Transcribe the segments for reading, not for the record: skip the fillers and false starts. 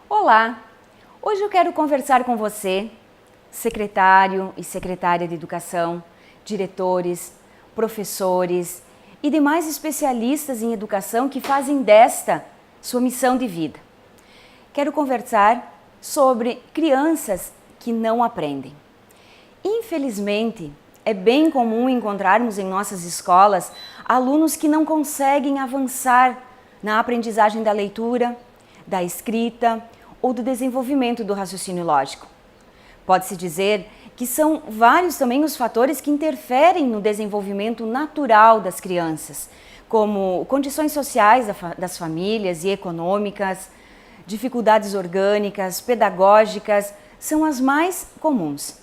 Olá! Hoje eu quero conversar com você, secretário e secretária de educação, diretores, professores e demais especialistas em educação que fazem desta sua missão de vida. Quero conversar sobre crianças que não aprendem. Infelizmente, é bem comum encontrarmos em nossas escolas alunos que não conseguem avançar na aprendizagem da leitura, da escrita ou do desenvolvimento do raciocínio lógico. Pode-se dizer que são vários também os fatores que interferem no desenvolvimento natural das crianças, como condições sociais das famílias e econômicas, dificuldades orgânicas, pedagógicas, são as mais comuns.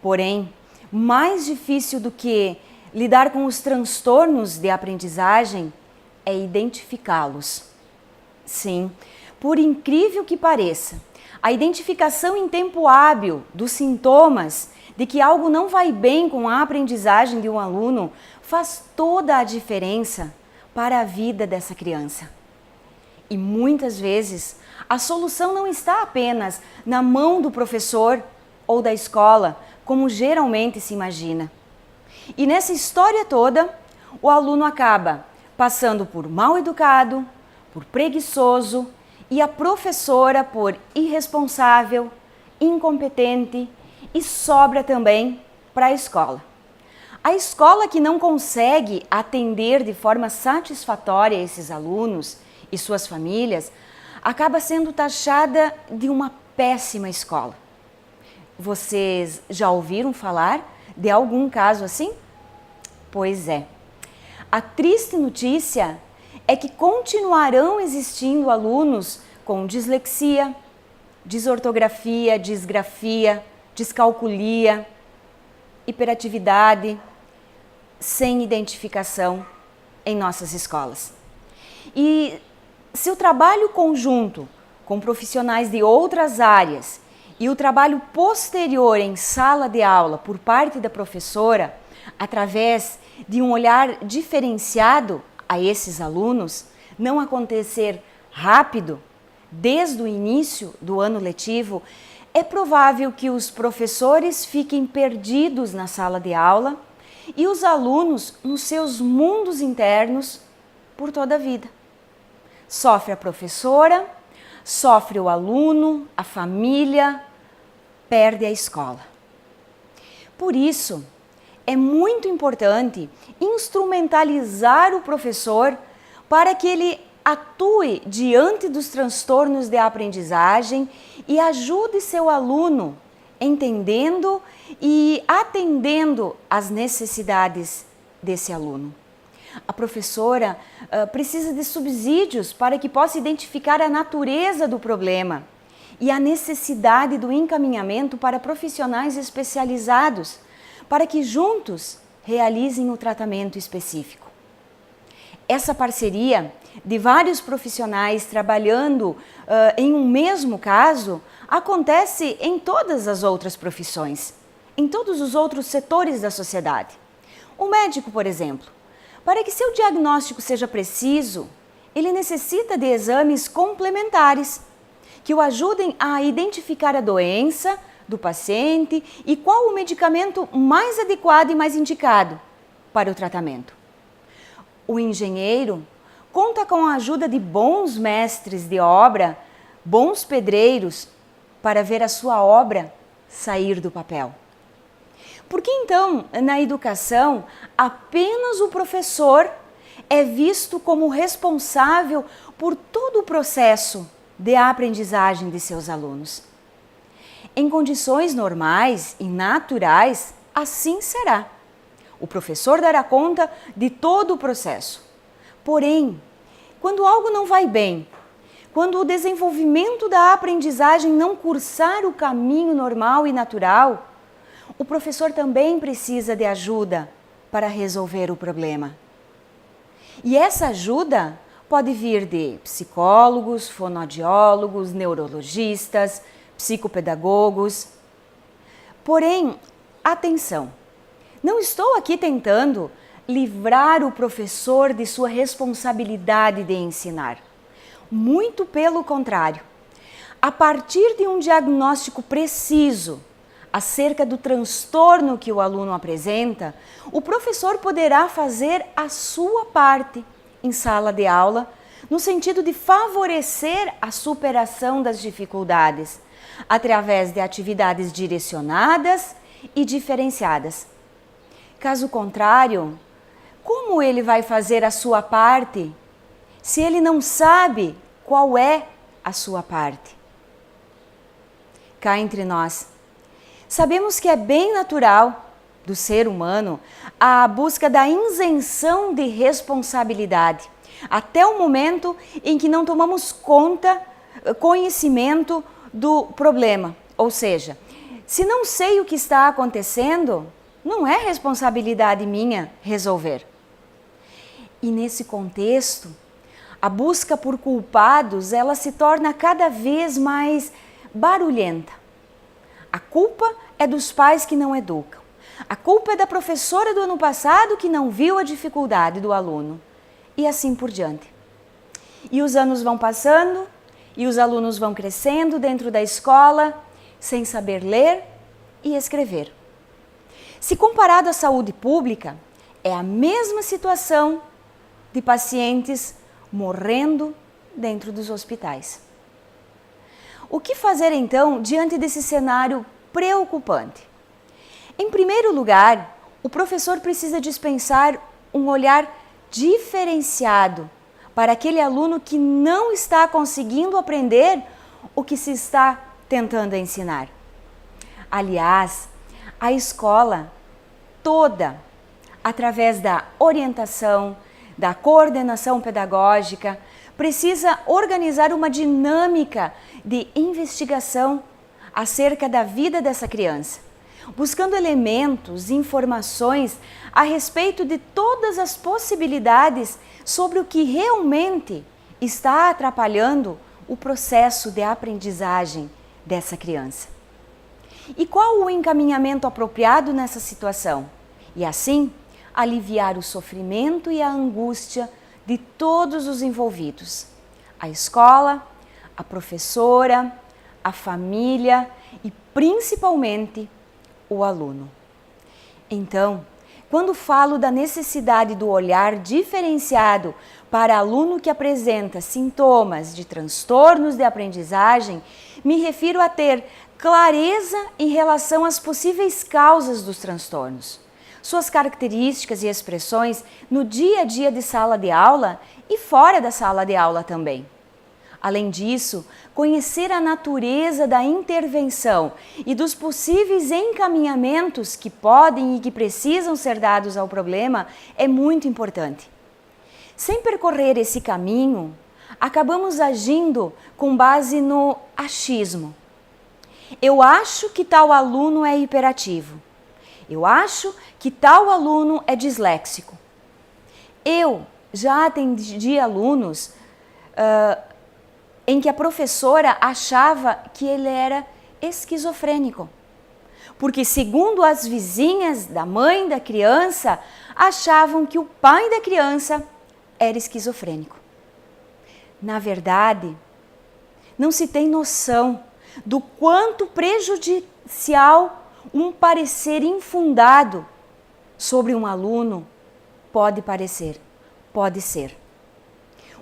Porém, mais difícil do que lidar com os transtornos de aprendizagem é identificá-los. Sim, por incrível que pareça, a identificação em tempo hábil dos sintomas de que algo não vai bem com a aprendizagem de um aluno faz toda a diferença para a vida dessa criança. E muitas vezes a solução não está apenas na mão do professor ou da escola, como geralmente se imagina. E nessa história toda, o aluno acaba passando por mal educado, por preguiçoso e a professora por irresponsável, incompetente e sobra também para a escola. A escola que não consegue atender de forma satisfatória esses alunos e suas famílias acaba sendo taxada de uma péssima escola. Vocês já ouviram falar de algum caso assim? Pois é. A triste notícia é que continuarão existindo alunos com dislexia, desortografia, disgrafia, descalculia, hiperatividade, sem identificação em nossas escolas. E se o trabalho conjunto com profissionais de outras áreas e o trabalho posterior em sala de aula por parte da professora, através de um olhar diferenciado a esses alunos, não acontecer rápido, desde o início do ano letivo, é provável que os professores fiquem perdidos na sala de aula e os alunos nos seus mundos internos por toda a vida. Sofre a professora, sofre o aluno, a família, perde a escola. Por isso, é muito importante instrumentalizar o professor para que ele atue diante dos transtornos de aprendizagem e ajude seu aluno entendendo e atendendo às necessidades desse aluno. A professora precisa de subsídios para que possa identificar a natureza do problema e a necessidade do encaminhamento para profissionais especializados, para que juntos realizem o tratamento específico. Essa parceria de vários profissionais trabalhando em um mesmo caso acontece em todas as outras profissões, em todos os outros setores da sociedade. O médico, por exemplo, para que seu diagnóstico seja preciso, ele necessita de exames complementares que o ajudem a identificar a doença do paciente e qual o medicamento mais adequado e mais indicado para o tratamento. O engenheiro conta com a ajuda de bons mestres de obra, bons pedreiros, para ver a sua obra sair do papel. Por que então, na educação, apenas o professor é visto como responsável por todo o processo de aprendizagem de seus alunos? Em condições normais e naturais, assim será. O professor dará conta de todo o processo. Porém, quando algo não vai bem, quando o desenvolvimento da aprendizagem não cursar o caminho normal e natural, o professor também precisa de ajuda para resolver o problema. E essa ajuda pode vir de psicólogos, fonoaudiólogos, neurologistas, psicopedagogos. Porém, atenção, não estou aqui tentando livrar o professor de sua responsabilidade de ensinar. Muito pelo contrário. A partir de um diagnóstico preciso acerca do transtorno que o aluno apresenta, o professor poderá fazer a sua parte em sala de aula, no sentido de favorecer a superação das dificuldades, através de atividades direcionadas e diferenciadas. Caso contrário, como ele vai fazer a sua parte se ele não sabe qual é a sua parte? Cá entre nós, sabemos que é bem natural do ser humano a busca da isenção de responsabilidade, até o momento em que não tomamos conhecimento do problema. Ou seja, se não sei o que está acontecendo, não é responsabilidade minha resolver. E nesse contexto, a busca por culpados, ela se torna cada vez mais barulhenta. A culpa é dos pais que não educam. A culpa é da professora do ano passado que não viu a dificuldade do aluno. E assim por diante. E os anos vão passando e os alunos vão crescendo dentro da escola sem saber ler e escrever. Se comparado à saúde pública, é a mesma situação de pacientes morrendo dentro dos hospitais. O que fazer então diante desse cenário preocupante? Em primeiro lugar, o professor precisa dispensar um olhar diferenciado para aquele aluno que não está conseguindo aprender o que se está tentando ensinar. Aliás, a escola toda, através da orientação, da coordenação pedagógica, precisa organizar uma dinâmica de investigação acerca da vida dessa criança, buscando elementos, informações a respeito de todas as possibilidades sobre o que realmente está atrapalhando o processo de aprendizagem dessa criança. E qual o encaminhamento apropriado nessa situação? E assim, aliviar o sofrimento e a angústia de todos os envolvidos: a escola, a professora, a família e principalmente o aluno. Então, quando falo da necessidade do olhar diferenciado para aluno que apresenta sintomas de transtornos de aprendizagem, me refiro a ter clareza em relação às possíveis causas dos transtornos, suas características e expressões no dia a dia de sala de aula e fora da sala de aula também. Além disso, conhecer a natureza da intervenção e dos possíveis encaminhamentos que podem e que precisam ser dados ao problema é muito importante. Sem percorrer esse caminho, acabamos agindo com base no achismo. Eu acho que tal aluno é hiperativo. Eu acho que tal aluno é disléxico. Eu já atendi alunos em que a professora achava que ele era esquizofrênico, porque, segundo as vizinhas da mãe da criança, achavam que o pai da criança era esquizofrênico. Na verdade, não se tem noção do quanto prejudicial um parecer infundado sobre um aluno pode ser.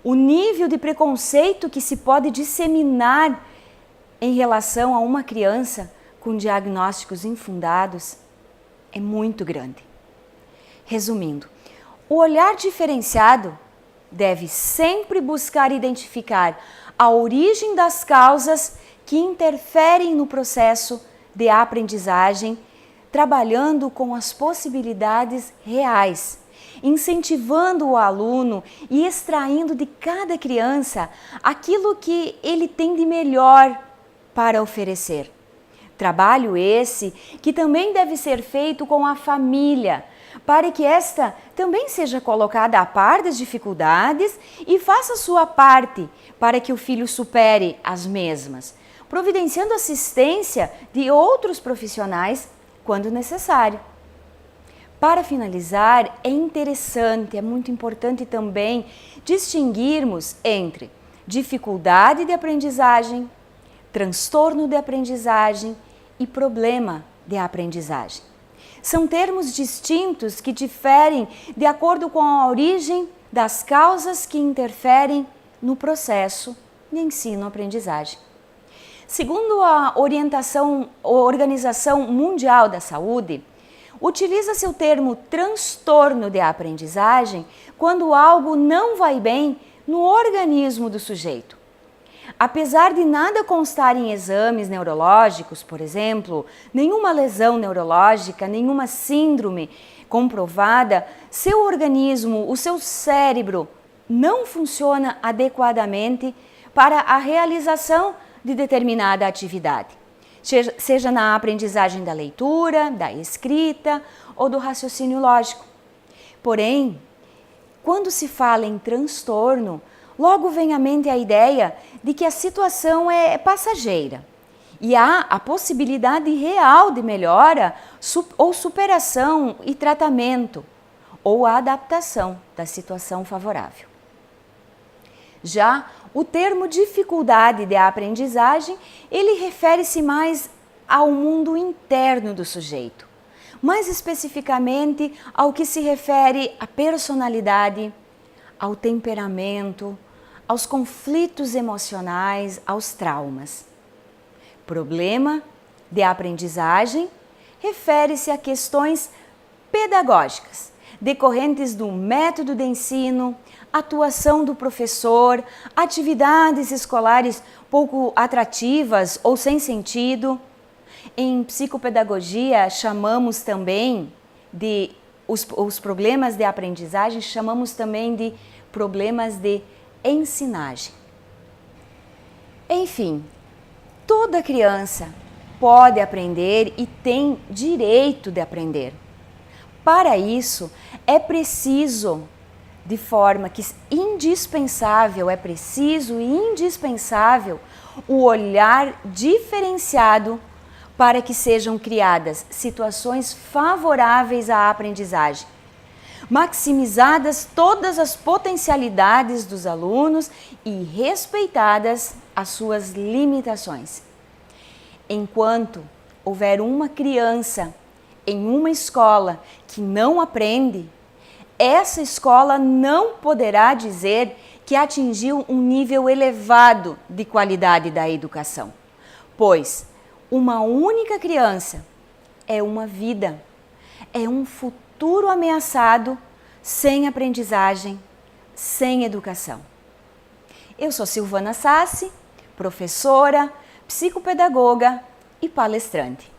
O nível de preconceito que se pode disseminar em relação a uma criança com diagnósticos infundados é muito grande. Resumindo, o olhar diferenciado deve sempre buscar identificar a origem das causas que interferem no processo de aprendizagem, trabalhando com as possibilidades reais, incentivando o aluno e extraindo de cada criança aquilo que ele tem de melhor para oferecer. Trabalho esse que também deve ser feito com a família, para que esta também seja colocada a par das dificuldades e faça sua parte para que o filho supere as mesmas, providenciando assistência de outros profissionais quando necessário. Para finalizar, é muito importante também distinguirmos entre dificuldade de aprendizagem, transtorno de aprendizagem e problema de aprendizagem. São termos distintos que diferem de acordo com a origem das causas que interferem no processo de ensino-aprendizagem. Segundo a Organização Mundial da Saúde, utiliza-se o termo transtorno de aprendizagem quando algo não vai bem no organismo do sujeito. Apesar de nada constar em exames neurológicos, por exemplo, nenhuma lesão neurológica, nenhuma síndrome comprovada, seu organismo, o seu cérebro, não funciona adequadamente para a realização de determinada atividade, seja na aprendizagem da leitura, da escrita ou do raciocínio lógico. Porém, quando se fala em transtorno, logo vem à mente a ideia de que a situação é passageira e há a possibilidade real de melhora ou superação e tratamento ou a adaptação da situação favorável. Já o termo dificuldade de aprendizagem, ele refere-se mais ao mundo interno do sujeito, mais especificamente ao que se refere à personalidade, ao temperamento, aos conflitos emocionais, aos traumas. Problema de aprendizagem refere-se a questões pedagógicas, decorrentes do método de ensino, atuação do professor, atividades escolares pouco atrativas ou sem sentido. Em psicopedagogia, chamamos também de os problemas de aprendizagem, chamamos também de problemas de ensinagem. Enfim, toda criança pode aprender e tem direito de aprender. Para isso, é preciso, de forma que indispensável, é preciso e indispensável o olhar diferenciado para que sejam criadas situações favoráveis à aprendizagem, maximizadas todas as potencialidades dos alunos e respeitadas as suas limitações. Enquanto houver uma criança em uma escola que não aprende, essa escola não poderá dizer que atingiu um nível elevado de qualidade da educação, pois uma única criança é uma vida, é um futuro ameaçado sem aprendizagem, sem educação. Eu sou Silvana Sassi, professora, psicopedagoga e palestrante.